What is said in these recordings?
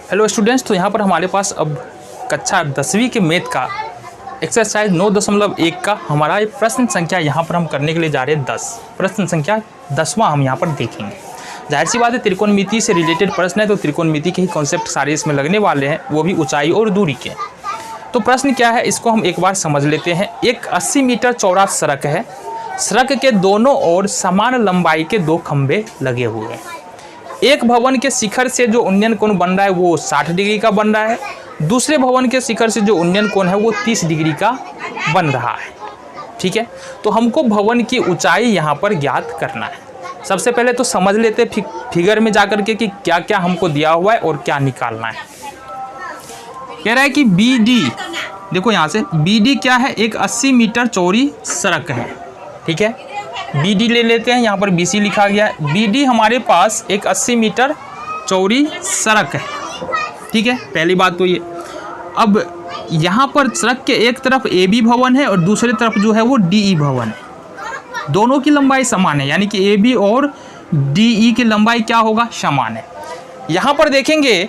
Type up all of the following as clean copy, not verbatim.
Hello students, तो यहाँ पर हमारे पास अब कक्षा 10वीं के मैथ का एक्सरसाइज 9.1 का हमारा एक प्रश्न संख्या यहाँ पर हम करने के लिए जा रहे हैं 10। प्रश्न संख्या 10वां हम यहाँ पर देखेंगे। जाहिर सी बात है, त्रिकोणमिति से रिलेटेड प्रश्न है तो त्रिकोणमिति के ही कॉन्सेप्ट सारे इसमें लगने वाले हैं, वो भी ऊंचाई और दूरी के। तो प्रश्न क्या है इसको हम एक बार समझ लेते हैं। एक 80 मीटर चौड़ा सड़क है। सड़क के दोनों ओर समान लंबाई के 2 खंभे लगे हुए हैं। एक भवन के शिखर से जो उन्नयन कोण बन रहा है वो 60 डिग्री का बन रहा है। दूसरे भवन के शिखर से जो उन्नयन कोण है वो 30 डिग्री का बन रहा है। ठीक है, तो हमको भवन की ऊंचाई यहाँ पर ज्ञात करना है। सबसे पहले तो समझ लेते फिगर में जाकर के कि क्या क्या हमको दिया हुआ है और क्या निकालना है। कह रहा है कि BD, देखो यहाँ से BD क्या है, एक 80 मीटर चौड़ी सड़क है। ठीक है, BD ले लेते हैं, यहाँ पर BC लिखा गया है। BD हमारे पास एक 80 मीटर चौड़ी सड़क है। ठीक है, पहली बात तो ये। अब यहाँ पर सड़क के एक तरफ AB भवन है और दूसरी तरफ जो है वो DE भवन है। दोनों की लंबाई समान है, यानी कि AB और DE की लंबाई क्या होगा, समान है। यहाँ पर देखेंगे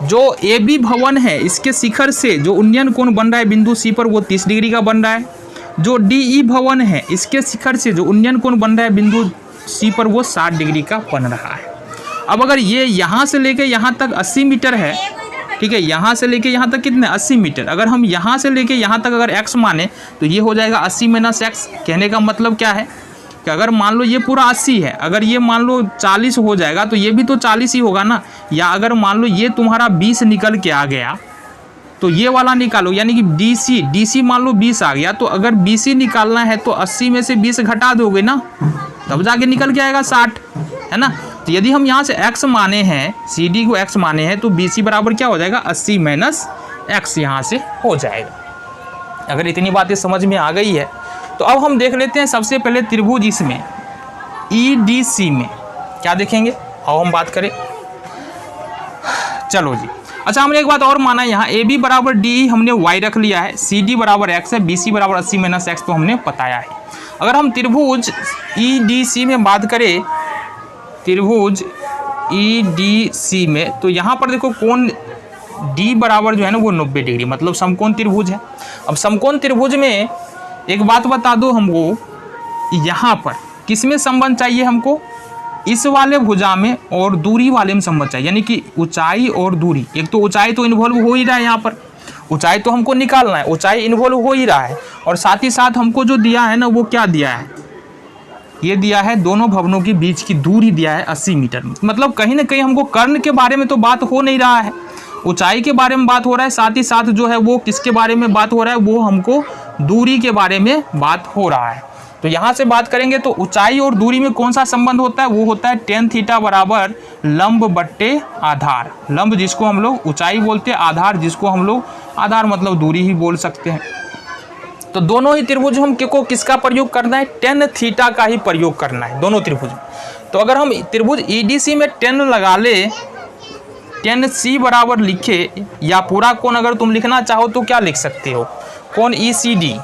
जो AB भवन है इसके शिखर से जो उन्नयन कोण बन रहा है बिंदु C पर वो 30 डिग्री का बन रहा है। जो DE भवन है इसके शिखर से जो उन्नयन कोण बन रहा है बिंदु C पर वो 60 डिग्री का बन रहा है। अब अगर ये यहाँ से लेके यहाँ तक 80 मीटर है, ठीक है, यहाँ से लेके यहाँ तक कितने 80 मीटर, अगर हम यहाँ से लेके यहाँ तक अगर x माने तो ये हो जाएगा 80 - x। कहने का मतलब क्या है कि अगर मान लो ये पूरा 80 है, अगर ये मान लो 40 हो जाएगा तो ये भी तो 40 ही होगा ना। या अगर मान लो ये तुम्हारा 20 निकल के आ गया तो ये वाला निकालो, यानी कि DC मान लो 20 आ गया, तो अगर BC निकालना है तो 80 में से 20 घटा दोगे ना, तब जाके निकल के आएगा 60, है ना। तो यदि हम यहाँ से x माने हैं, CD को x माने हैं, तो BC बराबर क्या हो जाएगा 80 - x यहाँ से हो जाएगा। अगर इतनी बातें समझ में आ गई है तो अब हम देख लेते हैं सबसे पहले त्रिभुज इसमें EDC में क्या देखेंगे। आओ हम बात करें, चलो जी। अच्छा, हमने एक बात और माना, यहाँ AB बराबर DE हमने y रख लिया है, CD बराबर x है, BC बराबर 80 - x तो हमने बताया है। अगर हम त्रिभुज EDC में बात करें, त्रिभुज EDC में, तो यहाँ पर देखो कोण D बराबर जो है ना वो 90 डिग्री, मतलब समकोण त्रिभुज है। अब समकोण त्रिभुज में एक बात बता दो हमको, यहाँ पर किसमें संबंध चाहिए हमको, इस वाले भुजा में और दूरी वाले में संबंध चाहिए, यानी कि ऊंचाई और दूरी। एक तो ऊंचाई तो इन्वॉल्व हो ही रहा है, यहाँ पर ऊंचाई तो हमको निकालना है, ऊंचाई इन्वॉल्व हो ही रहा है, और साथ ही साथ हमको जो दिया है ना वो क्या दिया है, ये दिया है दोनों भवनों के बीच की दूरी दिया है 80 मीटर। मतलब कहीं ना कहीं हमको कर्ण के बारे में तो बात हो नहीं रहा है, ऊंचाई के बारे में बात हो रहा है, साथ ही साथ जो है वो किसके बारे में बात हो रहा है, वो हमको दूरी के बारे में बात हो रहा है। तो यहाँ से बात करेंगे तो ऊंचाई और दूरी में कौन सा संबंध होता है, वो होता है tan थीटा बराबर लंब बट्टे आधार। लंब जिसको हम लोग ऊंचाई बोलते हैं, आधार जिसको हम लोग आधार मतलब दूरी ही बोल सकते हैं। तो दोनों ही त्रिभुज हमको किसका प्रयोग करना है, tan थीटा का ही प्रयोग करना है दोनों त्रिभुज में। तो अगर हम त्रिभुज EDC में tan लगा ले, tan C बराबर लिखे, या पूरा कोण अगर तुम लिखना चाहो तो क्या लिख सकते हो, कोण ECD,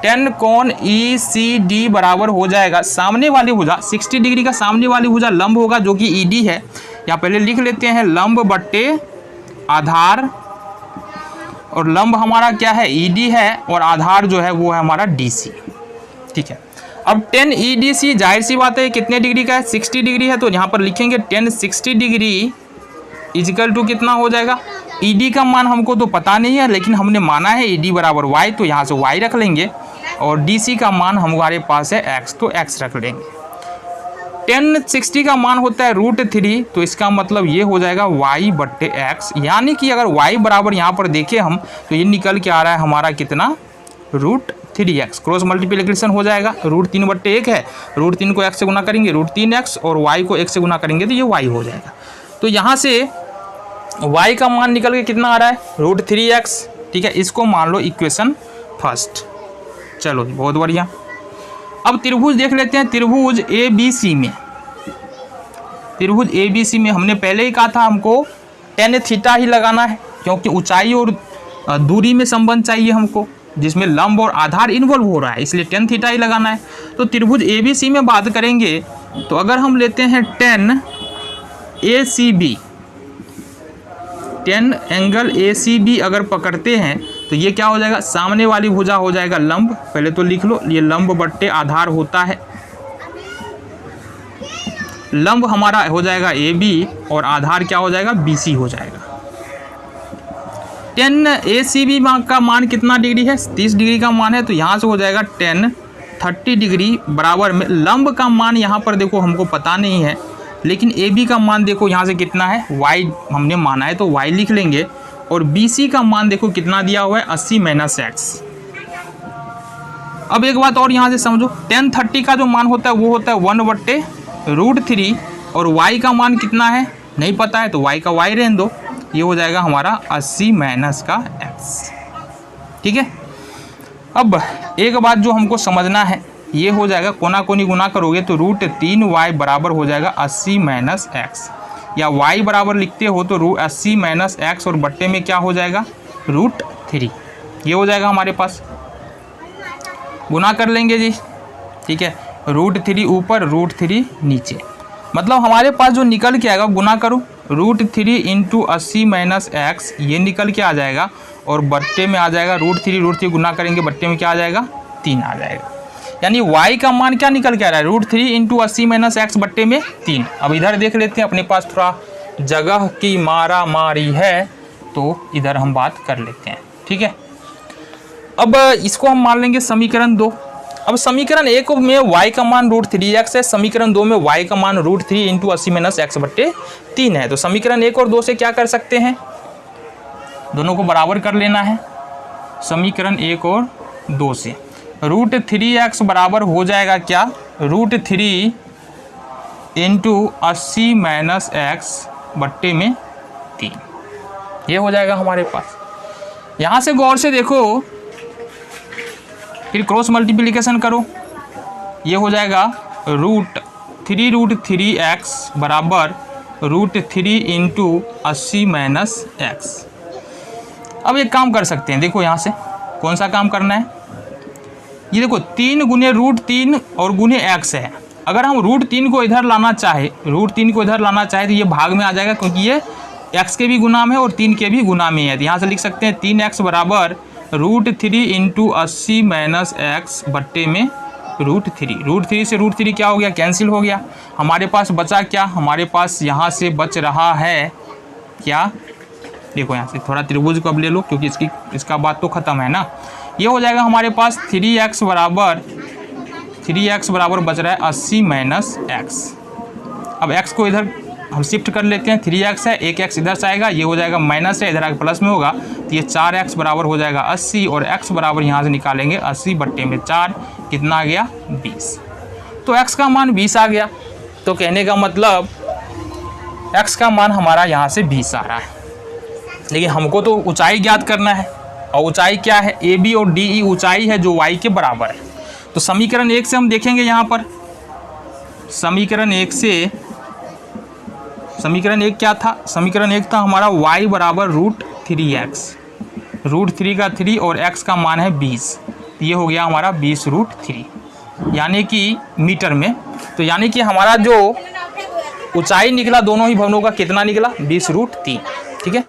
tan कोण ECD बराबर हो जाएगा सामने वाली भुजा 60 डिग्री का, सामने वाली भुजा लंब होगा जो कि ED है, या पहले लिख लेते हैं लंब बट्टे आधार, और लंब हमारा क्या है ED है, और आधार जो है वो है हमारा DC। ठीक है, अब tan EDC जाहिर सी बात है कितने डिग्री का है, 60 डिग्री है, तो यहाँ पर लिखेंगे tan 60 डिग्री इजिकल टू कितना हो जाएगा। ED का मान हमको तो पता नहीं है, लेकिन हमने माना है ED बराबर y, तो यहाँ से y रख लेंगे, और DC का मान हमारे पास है x, तो x रख लेंगे। tan 60 का मान होता है √3, तो इसका मतलब ये हो जाएगा y बट्टे x, यानी कि अगर y बराबर यहाँ पर देखें हम तो ये निकल के आ रहा है हमारा कितना, √3x। क्रॉस मल्टीप्लिकेशन हो जाएगा, √3 बट्टे 1 है, √3 को x से गुना करेंगे √3x, और y को 1 से गुना करेंगे तो ये y हो जाएगा। तो यहाँ से y का मान निकल के कितना आ रहा है, √3x। ठीक है, इसको मान लो इक्वेशन फर्स्ट। चलो बहुत बढ़िया। अब त्रिभुज देख लेते हैं, त्रिभुज ABC में, त्रिभुज ABC में हमने पहले ही कहा था हमको tan थीटा ही लगाना है, क्योंकि ऊंचाई और दूरी में संबंध चाहिए हमको, जिसमें लंब और आधार इन्वॉल्व हो रहा है, इसलिए tan थीटा ही लगाना है। तो त्रिभुज ABC में बात करेंगे तो अगर हम लेते हैं tan ACB, 10 एंगल ACB अगर पकड़ते हैं तो ये क्या हो जाएगा, सामने वाली भुजा हो जाएगा लंब, पहले तो लिख लो, ये लंब बट्टे आधार होता है, लंब हमारा हो जाएगा AB और आधार क्या हो जाएगा, BC हो जाएगा। 10 ACB का मान कितना डिग्री है, 30 डिग्री का मान है, तो यहाँ से हो जाएगा 10 30 डिग्री बराबर में लंब का मान यहाँ पर देखो हमको पता नहीं है, लेकिन AB का मान देखो यहाँ से कितना है, Y हमने माना है तो Y लिख लेंगे, और BC का मान देखो कितना दिया हुआ है, 80 - x। अब एक बात और यहाँ से समझो, 10 30 का जो मान होता है वो होता है 1/√3, और Y का मान कितना है नहीं पता है, तो Y का Y रहने दो, ये हो जाएगा हमारा 80 - x। ठीक है। अब एक बात जो हमको समझना है, ये हो जाएगा कोना कोनी गुना करोगे तो √3y बराबर हो जाएगा 80 - x, या y बराबर लिखते हो तो 80 - x और बट्टे में क्या हो जाएगा, √3, ये हो जाएगा हमारे पास। गुना कर लेंगे जी, ठीक है, √3 ऊपर √3 नीचे, मतलब हमारे पास जो निकल के आएगा, गुना करो, √3 × 80 - x ये निकल के आ जाएगा, और बट्टे में आ जाएगा √3 गुना करेंगे, बट्टे में क्या आ जाएगा, 3 आ जाएगा। यानी y का मान क्या निकल के आ रहा है, √3 × 80 - x बट्टे में 3। अब इधर देख लेते हैं, अपने पास थोड़ा जगह की मारा मारी है तो इधर हम बात कर लेते हैं। ठीक है, अब इसको हम मान लेंगे समीकरण 2। अब समीकरण 1 में y का मान √3x है, समीकरण 2 में y का मान √3 × 80 - x बट्टे 3 है। तो समीकरण 1 और 2 से क्या कर सकते हैं, दोनों को बराबर कर लेना है। समीकरण 1 और 2 से √3x बराबर हो जाएगा क्या, √3 × 80 - x बट्टे में 3, ये हो जाएगा हमारे पास। यहाँ से गौर से देखो, फिर क्रॉस मल्टीप्लिकेशन करो, ये हो जाएगा √3√3x बराबर √3 × 80 - x। अब एक काम कर सकते हैं, देखो यहाँ से कौन सा काम करना है, ये देखो 3 × √3 और गुने x है। अगर हम √3 को इधर लाना चाहे, √3 को इधर लाना चाहे तो ये भाग में आ जाएगा, क्योंकि ये x के भी गुना में और 3 के भी गुना में है। तो यहाँ से लिख सकते हैं 3x बराबर √3 × 80 - x बट्टे में √3। √3 से √3 क्या हो गया, कैंसिल हो गया। हमारे पास बचा क्या, हमारे पास यहाँ से बच रहा है क्या, देखो यहाँ से थोड़ा त्रिभुज को अब ले लो, क्योंकि इसका बात तो ख़त्म है ना। ये हो जाएगा हमारे पास 3x बराबर बच रहा है 80 - x। अब x को इधर हम शिफ्ट कर लेते हैं, 3x है, एक x इधर से आएगा, ये हो जाएगा माइनस है, इधर आगे प्लस में होगा, तो ये 4x बराबर हो जाएगा 80, और x बराबर यहाँ से निकालेंगे 80 बट्टे में 4, कितना आ गया, 20। तो x का मान 20 आ गया। तो कहने का मतलब x का मान हमारा यहाँ से 20 आ रहा है, लेकिन हमको तो ऊंचाई ज्ञात करना है, और ऊंचाई क्या है, AB और DE ऊंचाई है जो y के बराबर है। तो समीकरण 1 से हम देखेंगे, यहाँ पर समीकरण 1 से, समीकरण 1 क्या था, समीकरण 1 था हमारा y बराबर √3x, √3 का 3 और x का मान है 20, ये हो गया हमारा 20√3, यानी कि मीटर में। तो यानी कि हमारा जो ऊंचाई निकला दोनों ही भवनों का कितना निकला, 20√3। ठीक है।